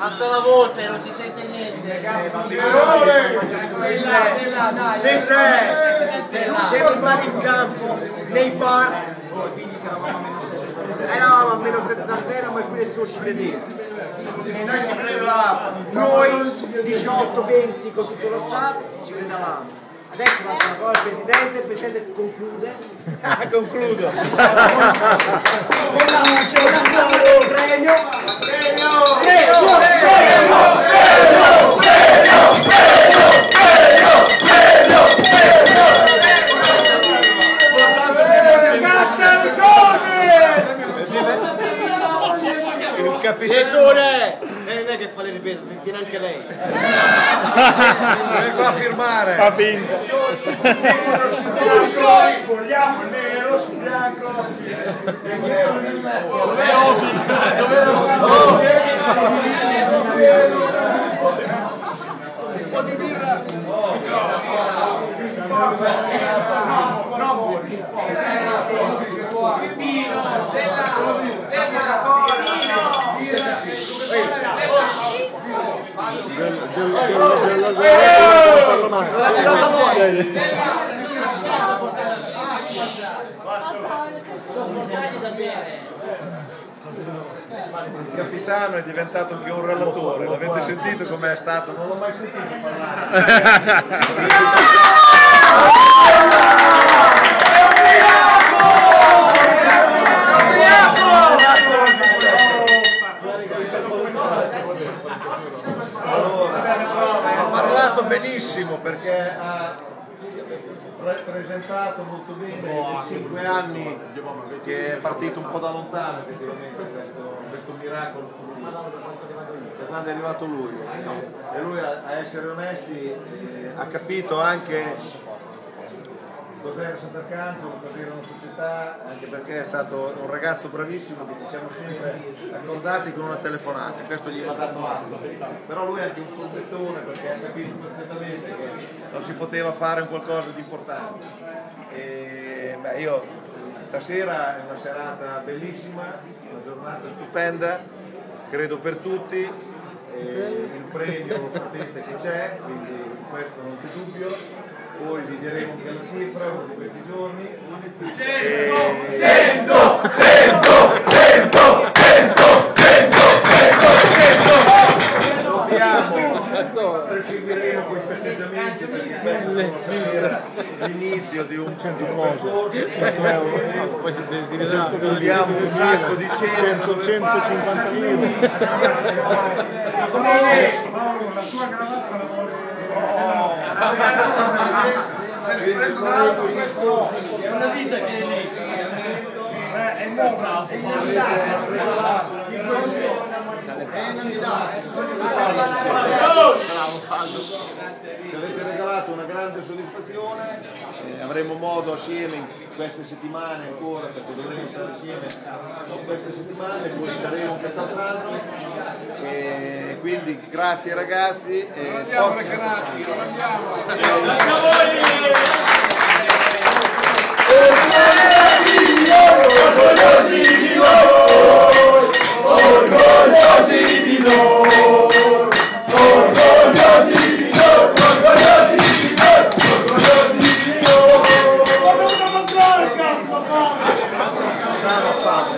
Alza la voce, non si sente niente. Se devo stare in campo, nei bar, eravamo a meno 70 ma qui nessuno ci credeva. E noi ci credevamo. Noi 18-20 con tutto lo staff ci credevamo. Adesso lascio la parola al Presidente, il Presidente conclude. Concludo. Premio. Il capitano non è che fa le ripeto, viene anche lei. Vengo a firmare. Ha vinto. Vogliamo nero su bianco. Il capitano è diventato anche un relatore, l'avete sentito com'è stato? Non l'ho mai sentito parlare. Ha parlato benissimo perché ha presentato molto bene i 5 anni che è partito un po' da lontano effettivamente questo miracolo da quando è arrivato lui e lui a essere onesti ha capito anche cos'era Sant'Arcangelo, cos'era una società, anche perché è stato un ragazzo bravissimo che ci siamo sempre accordati con una telefonata, questo gli va dato atto, però lui è anche un furbettone perché ha capito perfettamente che non si poteva fare un qualcosa di importante. E, io stasera è una serata bellissima, una giornata stupenda, credo per tutti, il premio lo sapete che c'è, quindi su questo non c'è dubbio. Poi vi diremo anche la cifra uno di questi giorni. 100! Dobbiamo proseguiremo con i festeggiamenti perché questo era l'inizio di un percorso. 100 euro. Poi Abbiamo un sacco di 150 euro. Paolo, la tua cravatta la voglio. È una vita che è lì. È nuova. Ci avete regalato una grande soddisfazione, avremo modo assieme in queste settimane ancora, perché dovremo stare assieme in queste settimane, poi staremo in quest'altro anno, e quindi grazie ragazzi. Non andiamo recanati, non andiamo. Orgogliosi di noi, orgogliosi di noi, orgogliosi di noi, orgogliosi di noi, orgogliosi di noi. Stavo a fare.